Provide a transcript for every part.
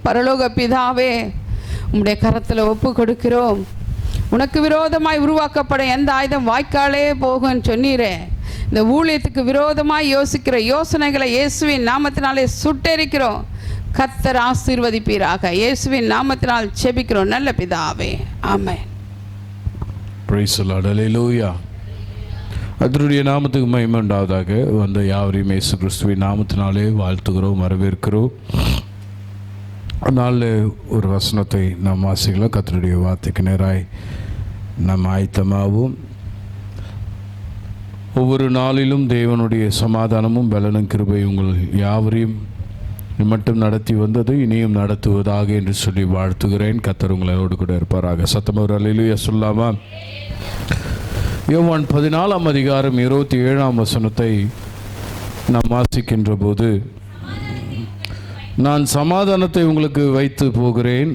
பரலோக பிதாவே, உம்முடைய கரத்தில் ஒப்பு கொடுக்கிறோம். உனக்கு விரோதமாய் உருவாக்கப்படும் எந்த ஆயுதம் வாய்க்காலே போகும்னு சொன்னீரே. இந்த ஊழியத்துக்கு விரோதமாய் யோசிக்கிற யோசனைகளை இயேசுவின் நாமத்தினாலே சுட்டெரிக்கிறோம். கர்த்தர் ஆசீர்வதிப்பீராக. இயேசுவின் நாமத்தினால் செபிக்கிறோம் நல்ல பிதாவே, ஆமென். Praise the Lord. ஹல்லேலூயா. கர்த்தருடைய நாமத்துக்கு மகிமை உண்டாவதாக. வந்த யாவரையும் இயேசு கிறிஸ்துவின் நாமத்தினாலே வாழ்த்துகிறோம், வரவேற்கிறோம். அதனால் ஒரு வசனத்தை நாம் வாசிக்கலாம். கர்த்தருடைய வார்த்தைக்கு நேராய் நாம் ஆயத்தமாகவும், ஒவ்வொரு நாளிலும் தேவனுடைய சமாதானமும் பலனும் கிருபை உங்கள் யாவரையும் மட்டும் நடத்தி வந்தது, இனியும் நடத்துவதாக என்று சொல்லி வாழ்த்துகிறேன். கர்த்தர் உங்களோடு கூட இருப்பாராக. சத்தமவர் அல்லேலூயா சொல்லாமா? யோவான் 14 அதிகாரம் 27 வசனத்தை நாம் வாசிக்கின்ற போது, நான் சமாதானத்தை உங்களுக்கு வைத்து போகிறேன்,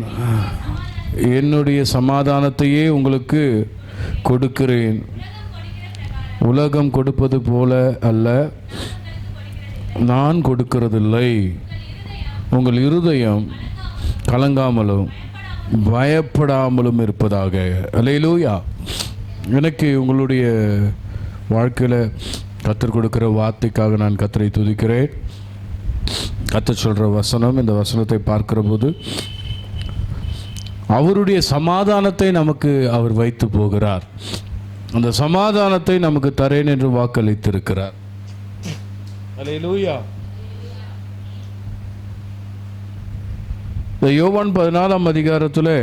என்னுடைய சமாதானத்தையே உங்களுக்கு கொடுக்கிறேன். உலகம் கொடுப்பது போல அல்ல, நான் கொடுக்கிறதில்லை. உங்கள் இருதயம் கலங்காமலும் பயப்படாமலும் இருப்பதாக. அல்லேலூயா. எனக்கு உங்களுடைய வாழ்க்கையில் கர்த்தர் கொடுக்கிற வார்த்தைக்காக நான் கர்த்தரை துதிக்கிறேன். கர்த்தர் சொல்கிற வசனம், இந்த வசனத்தை பார்க்கிற போது அவருடைய சமாதானத்தை நமக்கு அவர் வைத்து போகிறார். அந்த சமாதானத்தை நமக்கு தரேன் என்று வாக்களித்திருக்கிறார். அல்லேலூயா. இந்த யோவான் 14 அதிகாரத்தில்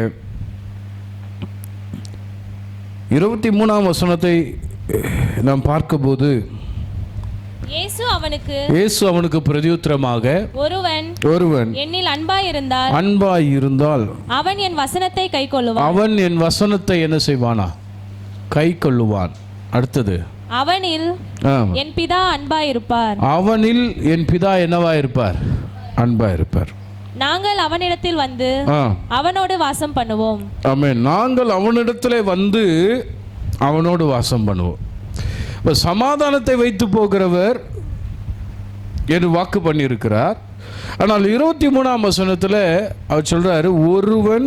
23 வசனத்தை நாம் பார்க்கும்போது, இயேசு அவனுக்கு பிரதியுத்தரமாக, ஒருவன் என்னில் அன்பாய் இருந்தால் அவன் என் வசனத்தை கைக்கொள்ளுவான். அவன் என் வசனத்தை என்ன செய்வானா? கைக்கொள்ளுவான். அடுத்தது, அவனில் என் பிதா அன்பாய் இருப்பார். அவனில் என் பிதா என்னவாய் இருப்பார்? அன்பாய் இருப்பார். நாங்கள் அவனிடத்தில் வந்து அவனோடு வாசம் பண்ணுவோம். ஆமென். நாங்கள் அவனிடத்திலே வந்து அவனோடு வாசம் பண்ணுவோம். சமாதானத்தை வைத்து போகிறவர் என்று வாக்கு பண்ணியிருக்கிறார். ஆனால் 23 வசனத்தில் அவர் சொல்றாரு, ஒருவன்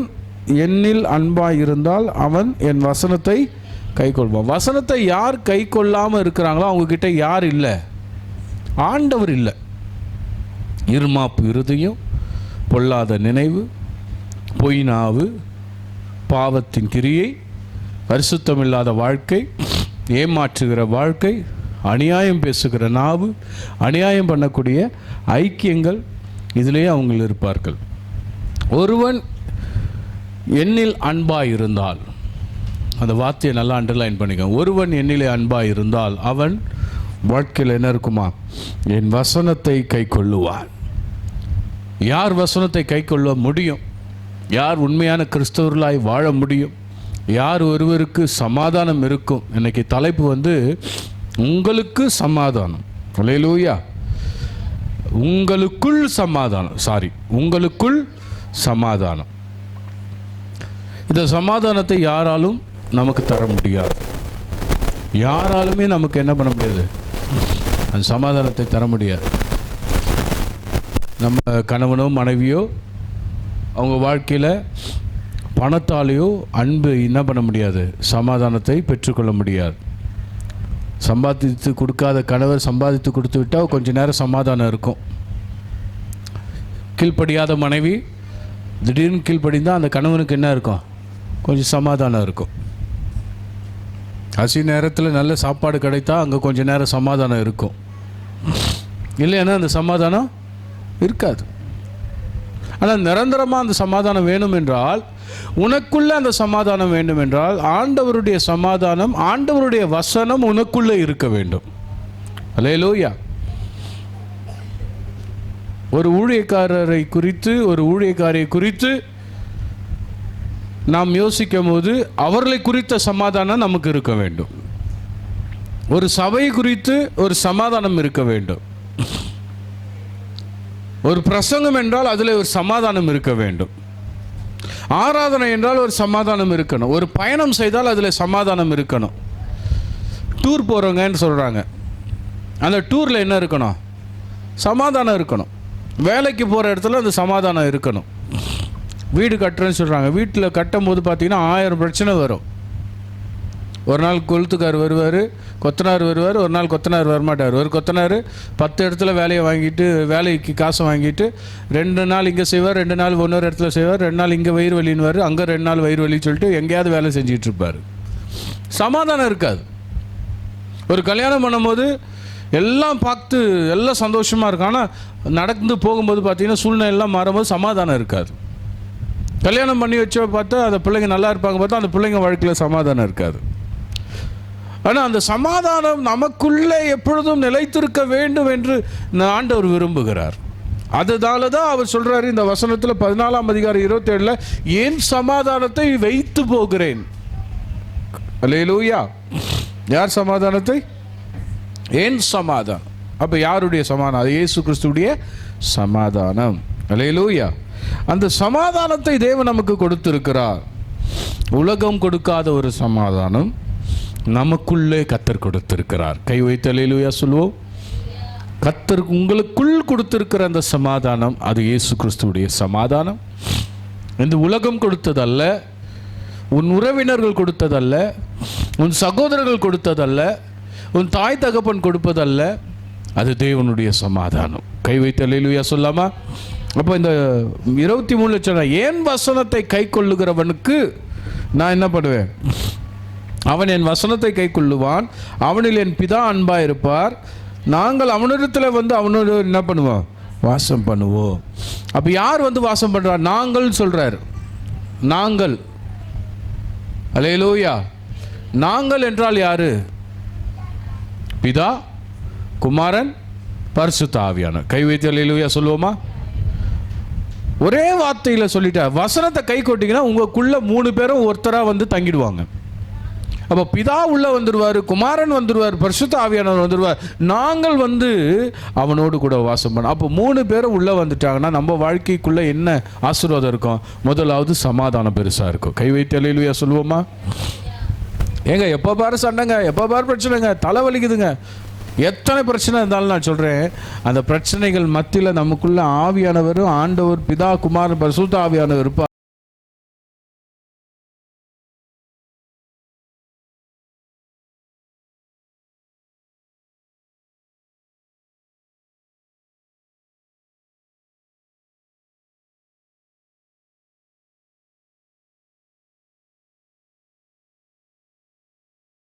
என்னில் அன்பாய் இருந்தால் அவன் என் வசனத்தை கை கொள்வான். வசனத்தை யார் கை கொள்ளாமல் இருக்கிறாங்களோ அவங்க கிட்ட யார் இல்லை? ஆண்டவர் இல்லை. இருமாப்பு இருதயம், பொல்லாத நினைவு, பொய் நாவு, பாவத்தின் கிரியை, பரிசுத்தமில்லாத வாழ்க்கை, ஏமாற்றுகிற வாழ்க்கை, அநியாயம் பேசுகிற நாவு, அநியாயம் பண்ணக்கூடிய ஐக்கியங்கள், இதிலேயே அவங்க இருப்பார்கள். ஒருவன் என்னில் அன்பாய் இருந்தால், அந்த வார்த்தையை நல்லா அண்டர்லைன் பண்ணிக்க. ஒருவன் என்னிலே அன்பாய் இருந்தால் அவன் வாழ்க்கையில் என்ன இருக்குமா? என் வசனத்தை கை கொள்ளுவான். யார் வசனத்தை கை கொள்ள முடியும்? யார் உண்மையான கிறிஸ்தவர்களாய் வாழ முடியும்? யார் ஒருவருக்கு சமாதானம் இருக்கும்? இன்னைக்கு தலைப்பு வந்து உங்களுக்கு சமாதானம். அல்லேலூயா. உங்களுக்குள் சமாதானம். உங்களுக்குள் சமாதானம். இந்த சமாதானத்தை யாராலும் நமக்கு தர முடியாது. யாராலுமே நமக்கு என்ன பண்ண முடியாது? அந்த சமாதானத்தை தர முடியாது. நம்ம கணவனோ மனைவியோ அவங்க வாழ்க்கையில் பணத்தாலேயோ அன்பு என்ன பண்ண முடியாது? சமாதானத்தை பெற்றுக்கொள்ள முடியாது. சம்பாதித்து கொடுக்காத கணவர் சம்பாதித்து கொடுத்து விட்டால் கொஞ்ச நேரம் சமாதானம் இருக்கும். கீழ்ப்படியாத மனைவி திடீர்னு கீழ்ப்படிந்தால் அந்த கணவனுக்கு என்ன இருக்கும்? கொஞ்சம் சமாதானம் இருக்கும். பசி நேரத்தில் நல்ல சாப்பாடு கிடைத்தா அங்கே கொஞ்சம் நேரம் சமாதானம் இருக்கும். இல்லைன்னா அந்த சமாதானம் இருக்காது. ஆனால் நிரந்தரமாக அந்த சமாதானம் வேணும் என்றால், உனக்குள்ள அந்த சமாதானம் வேண்டும் என்றால், ஆண்டவருடைய சமாதானம், ஆண்டவருடைய வசனம் உனக்குள்ளே இருக்க வேண்டும். அல்லேலூயா. ஒரு ஊழியக்காரரை குறித்து, ஒரு ஊழியக்காரியை குறித்து நாம் யோசிக்கும் போது அவர்களை குறித்த சமாதானம் நமக்கு இருக்க வேண்டும். ஒரு சபை குறித்து ஒரு சமாதானம் இருக்க வேண்டும். ஒரு பிரசங்கம் என்றால் அதில் ஒரு சமாதானம் இருக்க வேண்டும். ஆராதனை என்றால் ஒரு சமாதானம் இருக்கணும். ஒரு பயணம் செய்தால் அதில் சமாதானம் இருக்கணும். டூர் போகிறவங்கன்னு சொல்கிறாங்க, அந்த டூரில் என்ன இருக்கணும்? சமாதானம் இருக்கணும். வேலைக்கு போகிற இடத்துல அந்த சமாதானம் இருக்கணும். வீடு கட்டுறேன்னு சொல்கிறாங்க. வீட்டில் கட்டும் போது பார்த்தீங்கன்னா 1000 பிரச்சனை வரும். ஒரு நாள் கொளுத்துக்கார் வருவார், கொத்தனார் வருவார், ஒரு நாள் கொத்தனார் வரமாட்டார். ஒரு கொத்தனார் 10 இடத்துல வேலையை வாங்கிட்டு, வேலைக்கு காசை வாங்கிட்டு 2 நாள் இங்கே செய்வார், 2 நாள் இன்னொரு இடத்துல செய்வார், 2 நாள் இங்கே வயிறு வலின்னுவார், அங்கே 2 நாள் வயிறு வலின்னு சொல்லிட்டு எங்கேயாவது வேலை செஞ்சிட்ருப்பார். சமாதானம் இருக்காது. ஒரு கல்யாணம் பண்ணும்போது எல்லாம் பார்த்து எல்லாம் சந்தோஷமாக இருக்கும். ஆனால் நடந்து போகும்போது பார்த்தீங்கன்னா சூழ்நிலையெல்லாம் மாறும்போது சமாதானம் இருக்காது. கல்யாணம் பண்ணி வச்ச பார்த்தா அந்த பிள்ளைங்க நல்லா இருப்பாங்க, பார்த்தா அந்த பிள்ளைங்க வாழ்க்கையில் சமாதானம் இருக்காது. ஆனால் அந்த சமாதானம் நமக்குள்ளே எப்பொழுதும் நிலைத்திருக்க வேண்டும் என்று ஆண்டவர் விரும்புகிறார். அதனால தான் அவர் சொல்கிறார் இந்த வசனத்தில் 14ஆம் அதிகாரம் 27 ஏன் சமாதானத்தை வைத்து போகிறேன். அல்லேலூயா. யார் சமாதானத்தை? ஏன் சமாதானம். அப்போ யாருடைய சமாதானம்? அது இயேசு கிறிஸ்துடைய சமாதானம். அல்லேலூயா. அந்த சமாதானத்தை தேவன் நமக்கு கொடுத்திருக்கிறார். உலகம் கொடுக்காத ஒரு சமாதானம் நமக்குள்ளே கர்த்தர் கொடுத்திருக்கிறார். கை வைத்து அல்லேலூயா சொல்லுவோம். கர்த்தர் உங்களுக்குள் கொடுத்திருக்கிற அந்த சமாதானம் அது இயேசு கிறிஸ்துவுடைய சமாதானம். இந்த உலகம் கொடுத்ததல்ல, உன் உறவினர்கள் கொடுத்ததல்ல, உன் சகோதரர்கள் கொடுத்ததல்ல, உன் தாய் தகப்பன் கொடுப்பதல்ல, அது தேவனுடைய சமாதானம். கை வைத்து அல்லேலூயா சொல்லாமா? அப்போ இந்த 23 சொன்ன ஏன் வசனத்தை கை கொள்ளுகிறவனுக்கு நான் என்ன பண்ணுவேன்? அவன் என் வசனத்தை கை கொள்ளுவான், அவனில் என் பிதா அன்பாக இருப்பார், நாங்கள் அவனிடத்தில் வந்து அவனோட என்ன பண்ணுவோம்? வாசம் பண்ணுவோம். அப்போ யார் வந்து வாசம் பண்ணுறார்? நாங்கள் சொல்கிறார். நாங்கள். அல்லேலூயா. நாங்கள் என்றால் யாரு? பிதா, குமாரன், பரிசுத்த ஆவியானவர். கை வைத்து அல்லேலூயா சொல்லுவோமா? ஒரே வார்த்தையில் சொல்லிட்டார். வசனத்தை கை கொட்டிங்கன்னா உங்களுக்குள்ள 3 பேரும் ஒருத்தராக வந்து தங்கிடுவாங்க. அப்போ பிதா உள்ளே வந்துடுவார், குமாரன் வந்துடுவார், பரிசுத்த ஆவியானவர் வந்துடுவார், நாங்கள் வந்து அவனோடு கூட வாசம் பண்ணோம். அப்போ 3 பேரும் உள்ளே வந்துட்டாங்கன்னா நம்ம வாழ்க்கைக்குள்ளே என்ன ஆசீர்வாதம் இருக்கும்? முதலாவது சமாதானம் பெருசாக இருக்கும். கை வைத்து அல்லேலூயா சொல்லுவோமா? ஏங்க எப்போ பாரு சண்டைங்க, எப்போ பாரு பிரச்சனைங்க, தலை வலிக்குதுங்க. எத்தனை பிரச்சனை இருந்தாலும் நான் சொல்கிறேன், அந்த பிரச்சனைகள் மத்தியில் நமக்குள்ள ஆவியானவரும் ஆண்டவர் பிதா குமாரன் பரிசுத்த ஆவியானவர் இருப்பார்.